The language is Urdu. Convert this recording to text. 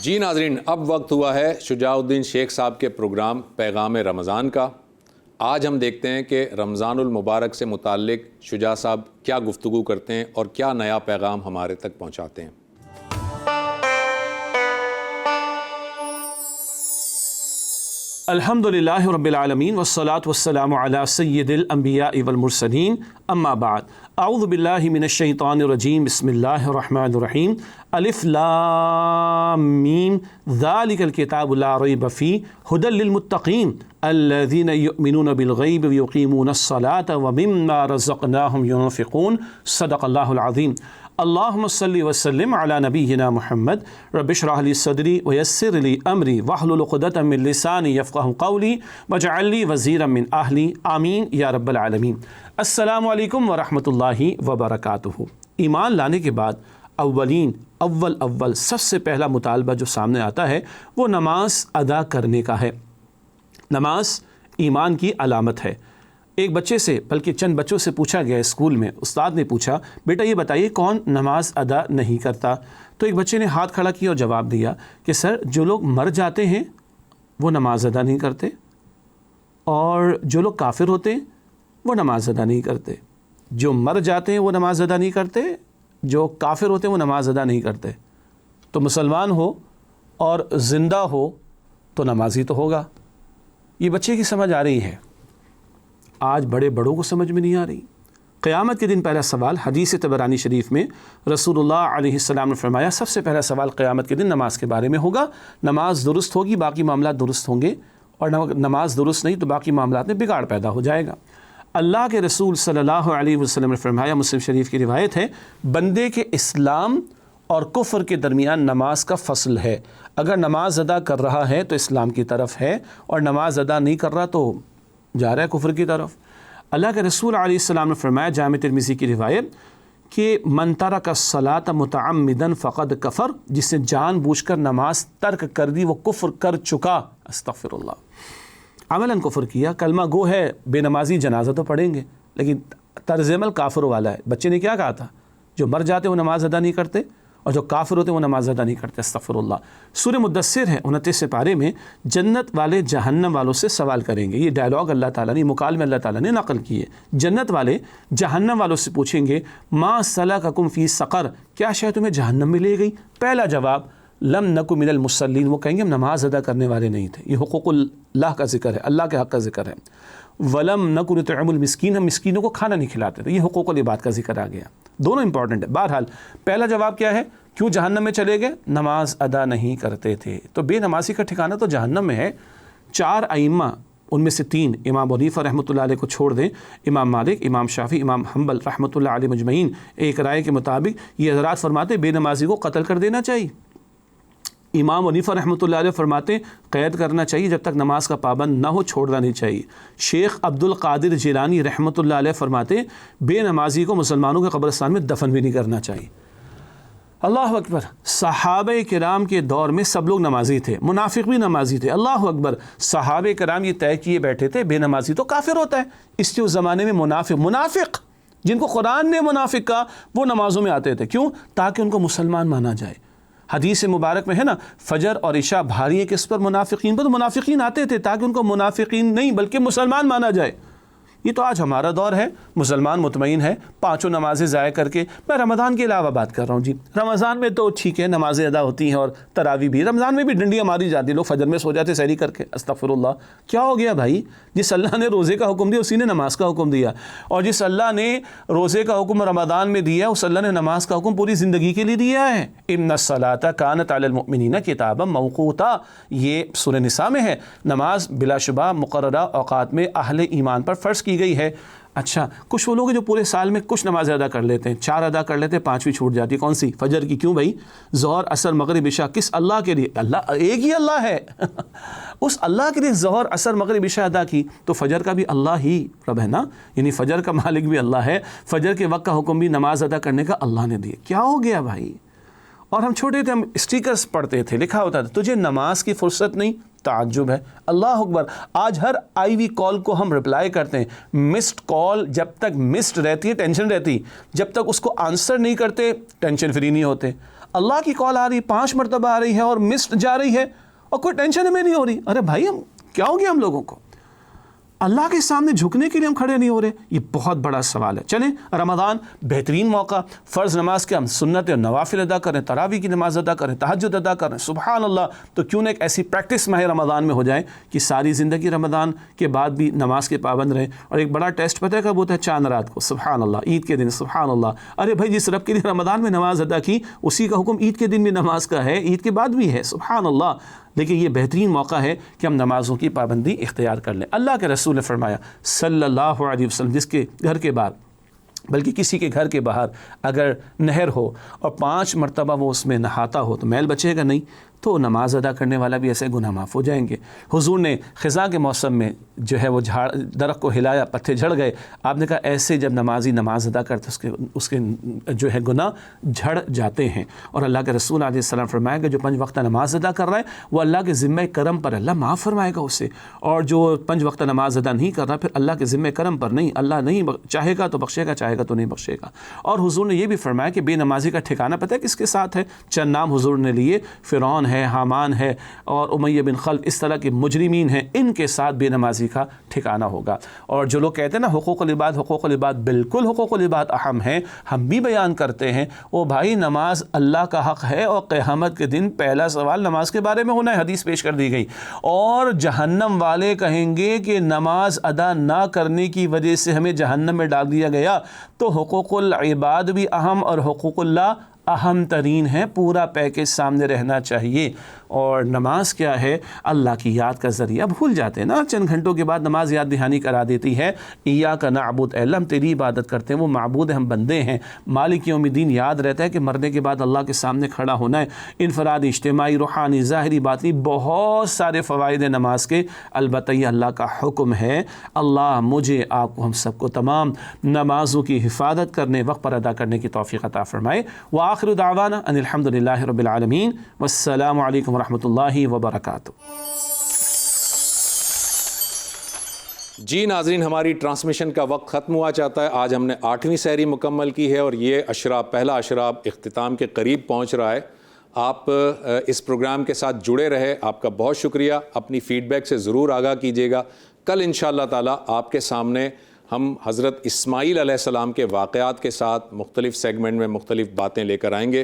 جی ناظرین، اب وقت ہوا ہے شجاع الدین شیخ صاحب کے پروگرام پیغام رمضان کا۔ آج ہم دیکھتے ہیں کہ رمضان المبارک سے متعلق شجاع صاحب کیا گفتگو کرتے ہیں اور کیا نیا پیغام ہمارے تک پہنچاتے ہیں۔ الحمدللہ رب العالمین والصلاة والسلام علی سید الانبیاء والمرسلین، اما بعد، اعوذ باللہ من الشیطان الرجیم، بسم اللہ الرحمن الرحیم، الف لام میم، ذالک الکتاب لا ریب فیہ ھدی للمتقین الذین یؤمنون بالغیب ویقیمون الصلاة ومما رزقناہم ینفقون، صدق اللہ العظیم۔ اللہم صلی وسلم علی نبینا محمد، رب اشرح لی صدری ویسر لی امری واحلل عقدۃ من لسانی یفقہوا قولی واجعل لی وزیرا من اہلی، آمین یا رب العالمین۔ السلام علیکم ورحمۃ اللہ وبرکاتہ۔ ایمان لانے کے بعد اول سب سے پہلا مطالبہ جو سامنے آتا ہے وہ نماز ادا کرنے کا ہے۔ نماز ایمان کی علامت ہے۔ ایک بچے سے، بلکہ چند بچوں سے پوچھا گیا اسکول میں، استاد نے پوچھا بیٹا یہ بتائیے کون نماز ادا نہیں کرتا؟ تو ایک بچے نے ہاتھ کھڑا کیا اور جواب دیا کہ سر جو لوگ مر جاتے ہیں وہ نماز ادا نہیں کرتے، اور جو لوگ کافر ہوتے ہیں وہ نماز ادا نہیں کرتے۔ جو مر جاتے ہیں وہ نماز ادا نہیں کرتے، جو کافر ہوتے ہیں وہ نماز ادا نہیں کرتے۔ تو مسلمان ہو اور زندہ ہو تو نمازی تو ہوگا۔ یہ بچے کی سمجھ آ رہی ہے، آج بڑوں کو سمجھ میں نہیں آ رہی۔ قیامت کے دن پہلا سوال حدیث طبرانی شریف میں رسول اللہ علیہ السلام نے فرمایا سب سے پہلا سوال قیامت کے دن نماز کے بارے میں ہوگا۔ نماز درست ہوگی باقی معاملات درست ہوں گے، اور نماز درست نہیں تو باقی معاملات میں بگاڑ پیدا ہو جائے گا۔ اللہ کے رسول صلی اللہ علیہ وسلم نے فرمایا، مسلم شریف کی روایت ہے، بندے کے اسلام اور کفر کے درمیان نماز کا فصل ہے۔ اگر نماز ادا کر رہا ہے تو اسلام کی طرف ہے، اور نماز ادا نہیں کر رہا تو جا رہا ہے کفر کی طرف۔ اللہ کے رسول علیہ السلام نے فرمایا، جامع ترمذی کی روایت، کہ من ترک الصلاۃ متعمدا فقد کفر، جس نے جان بوجھ کر نماز ترک کر دی وہ کفر کر چکا۔ استغفر اللہ، عملاً کفر کیا، کلمہ گو ہے، بے نمازی جنازہ تو پڑھیں گے لیکن طرز عمل کافر والا ہے۔ بچے نے کیا کہا تھا؟ جو مر جاتے وہ نماز ادا نہیں کرتے، اور جو کافر ہوتے ہیں وہ نماز ادا نہیں کرتے۔ استغفر اللہ۔ سورہ مدثر ہے 29 پارے میں، جنت والے جہنم والوں سے سوال کریں گے۔ یہ ڈائلاگ اللہ تعالیٰ نے، مکالمے اللہ تعالیٰ نے نقل کیے۔ جنت والے جہنم والوں سے پوچھیں گے ما سلککم فی سقر، کیا شے تمہیں جہنم میں لے گئی؟ پہلا جواب لم نک من المصلین، وہ کہیں گے ہم نماز ادا کرنے والے نہیں تھے۔ یہ حقوق اللہ کا ذکر ہے، اللہ کے حق کا ذکر ہے۔ ولم نک نطعم المسکین، ہم مسکینوں کو کھانا نہیں کھلاتے تھے۔ یہ حقوق العباد کا ذکر آ گیا، دونوں امپورٹنٹ ہے۔ بہرحال پہلا جواب کیا ہے؟ کیوں جہنم میں چلے گئے؟ نماز ادا نہیں کرتے تھے۔ تو بے نمازی کا ٹھکانہ تو جہنم میں ہے۔ 4 ائمہ، ان میں سے 3 امام حنیفہ رحمۃ اللہ علیہ کو چھوڑ دیں، امام مالک، امام شافعی، امام حنبل رحمۃ اللہ علیہ مجمعین، ایک رائے کے مطابق یہ حضرات فرماتے بے نمازی کو قتل کر دینا چاہیے۔ امام حنیفہ رحمۃ اللہ علیہ فرماتے قید کرنا چاہیے، جب تک نماز کا پابند نہ ہو چھوڑنا نہیں چاہیے۔ شیخ عبد القادر جیلانی رحمۃ اللہ علیہ فرماتے بے نمازی کو مسلمانوں کے قبرستان میں دفن بھی نہیں کرنا چاہیے۔ اللہ اکبر۔ صحابہ کرام کے دور میں سب لوگ نمازی تھے، منافق بھی نمازی تھے۔ اللہ اکبر۔ صحابہ کرام یہ طے کیے بیٹھے تھے بے نمازی تو کافر ہوتا ہے، اس لیے اس زمانے میں منافق جن کو قرآن نے منافق کہا وہ نمازوں میں آتے تھے۔ کیوں؟ تاکہ ان کو مسلمان مانا جائے۔ حدیث مبارک میں ہے نا، فجر اور عشاء بھاری ہے کس پر؟ منافقین پر۔ تو منافقین آتے تھے تاکہ ان کو منافقین نہیں بلکہ مسلمان مانا جائے۔ یہ تو آج ہمارا دور ہے، مسلمان مطمئن ہے 5 نمازیں ضائع کر کے۔ میں رمضان کے علاوہ بات کر رہا ہوں جی۔ رمضان میں تو ٹھیک ہے، نمازیں ادا ہوتی ہیں اور تراویح بھی، رمضان میں بھی ڈنڈیاں ماری جاتی ہیں، لوگ فجر میں سو جاتے سحری کر کے۔ استغفر اللہ۔ کیا ہو گیا بھائی؟ جس اللہ نے روزے کا حکم دیا اسی نے نماز کا حکم دیا، اور جس اللہ نے روزے کا حکم رمضان میں دیا اس اللہ نے نماز کا حکم پوری زندگی کے لیے دیا ہے۔ ان الصلاۃ کانت علی المؤمنین کتابا موقوتا، یہ سورہ نساء میں ہے۔ نماز بلا شبہ مقررہ اوقات میں اہل ایمان پر فرض کی گئی ہے۔ اچھا، کچھ وہ لوگ ہیں جو پورے سال میں کچھ نمازیں ادا کر لیتے ہیں، 4 ادا کر لیتے ہیں، 5ویں چھوٹ جاتی ہے۔ کون سی؟ فجر کی۔ کیوں بھائی؟ ظہر، عصر، مغرب، عشاء کس اللہ کے لیے؟ اللہ ایک ہی اللہ ہے اس اللہ کے لیے ظہر، عصر، مغرب، عشاء ادا کی تو فجر کا بھی اللہ ہی رب ہے نا، یعنی فجر کا مالک بھی اللہ ہے، فجر کے وقت کا حکم بھی نماز ادا کرنے کا اللہ نے دیا۔ کیا ہو گیا بھائی؟ اور ہم چھوٹے تھے، ہم اسٹیکرز پڑھتے تھے، لکھا ہوتا تھا تجھے نماز کی فرصت نہیں، تعجب ہے۔ اللہ اکبر۔ آج ہر آئی وی کال کو ہم رپلائی کرتے ہیں، مسڈ کال جب تک مسڈ رہتی ہے ٹینشن رہتی، جب تک اس کو آنسر نہیں کرتے ٹینشن فری نہیں ہوتے۔ اللہ کی کال آ رہی 5 مرتبہ آ رہی ہے اور مسڈ جا رہی ہے اور کوئی ٹینشن ہمیں نہیں ہو رہی. ارے بھائی ہم کیا ہو گیا ہم لوگوں کو؟ اللہ کے سامنے جھکنے کے لیے ہم کھڑے نہیں ہو رہے. یہ بہت بڑا سوال ہے. چلیں رمضان بہترین موقع، فرض نماز کے ہم سنت اور نوافل ادا کریں، تراویح کی نماز ادا کریں، تہجد ادا کریں. سبحان اللہ. تو کیوں نہ ایک ایسی پریکٹس ماہ رمضان میں ہو جائے کہ ساری زندگی رمضان کے بعد بھی نماز کے پابند رہیں. اور ایک بڑا ٹیسٹ پتہ ہے کب ہوتا ہے؟ چاند رات کو. سبحان اللہ. عید کے دن. سبحان اللہ. ارے بھائی جس رب کے لیے رمضان میں نماز ادا کی اسی کا حکم عید کے دن بھی نماز کا ہے، عید کے بعد بھی ہے. سبحان اللہ. لیکن یہ بہترین موقع ہے کہ ہم نمازوں کی پابندی اختیار کر لیں. اللہ کے رسول نے فرمایا صلی اللہ علیہ وسلم، جس کے گھر کے بعد بلکہ کسی کے گھر کے باہر اگر نہر ہو اور 5 مرتبہ وہ اس میں نہاتا ہو تو میل بچے گا نہیں، تو نماز ادا کرنے والا بھی ایسے گناہ معاف ہو جائیں گے. حضور نے خزاں کے موسم میں جو ہے وہ درخت کو ہلایا، پتے جھڑ گئے. آپ نے کہا ایسے جب نمازی نماز ادا کرتے اس کے جو ہے گناہ جھڑ جاتے ہیں. اور اللہ کے رسول علیہ السلام فرمایا کہ جو 5 وقتہ نماز ادا کر رہا ہے وہ اللہ کے ذمہ کرم پر اللہ معاف فرمائے گا اسے. اور جو 5 وقتہ نماز ادا نہیں کر رہا پھر اللہ کے ذمہ کرم پر نہیں، اللہ نہیں چاہے گا تو بخشے گا، چاہے گا تو نہیں بخشے گا. اور حضور نے یہ بھی فرمایا کہ بے نمازی کا ٹھکانہ پتہ ہے کس کے ساتھ ہے؟ چند نام حضور نے لیے، فرعون ہے، حامان ہے اور امیہ بن خلف، اس طرح کے مجرمین ہیں، ان کے ساتھ بے نمازی کا ٹھکانہ ہوگا. اور جو لوگ کہتے ہیں نا حقوق العباد حقوق العباد، بالکل حقوق العباد اہم ہیں، ہم بھی بیان کرتے ہیں. وہ بھائی نماز اللہ کا حق ہے اور قیامت کے دن پہلا سوال نماز کے بارے میں ہونا ہے. حدیث پیش کر دی گئی. اور جہنم والے کہیں گے کہ نماز ادا نہ کرنے کی وجہ سے ہمیں جہنم میں ڈال دیا گیا. تو حقوق العباد بھی اہم اور حقوق اللہ اہم ترین ہے. پورا پیکج سامنے رہنا چاہیے. اور نماز کیا ہے؟ اللہ کی یاد کا ذریعہ. بھول جاتے ہیں نا، چند گھنٹوں کے بعد نماز یاد دہانی کرا دیتی ہے. ایاک نعبد، اے اللہ ہم تیری عبادت کرتے ہیں، وہ معبود ہیں، ہم بندے ہیں. مالک یوم الدین یاد رہتا ہے کہ مرنے کے بعد اللہ کے سامنے کھڑا ہونا ہے. انفرادی، اجتماعی، روحانی، ظاہری، باطنی، بہت سارے فوائد ہیں نماز کے. البتہ یہ اللہ کا حکم ہے. اللہ مجھے، آپ کو، ہم سب کو تمام نمازوں کی حفاظت کرنے، وقت پر ادا کرنے کی توفیق عطا فرمائے. وآخر دعوانا ان الحمدللہ رب العالمین والسلام علیکم ورحمۃ اللہ وبرکاتہ. جی ناظرین، ہماری ٹرانسمیشن کا وقت ختم ہوا چاہتا ہے. آج ہم نے 8ویں سحری مکمل کی ہے اور یہ پہلا اشراب اختتام کے قریب پہنچ رہا ہے. آپ اس پروگرام کے ساتھ جڑے رہے، آپ کا بہت شکریہ. اپنی فیڈ بیک سے ضرور آگاہ کیجیے گا. کل انشاءاللہ تعالی آپ کے سامنے ہم حضرت اسماعیل علیہ السلام کے واقعات کے ساتھ مختلف سیگمنٹ میں مختلف باتیں لے کر آئیں گے.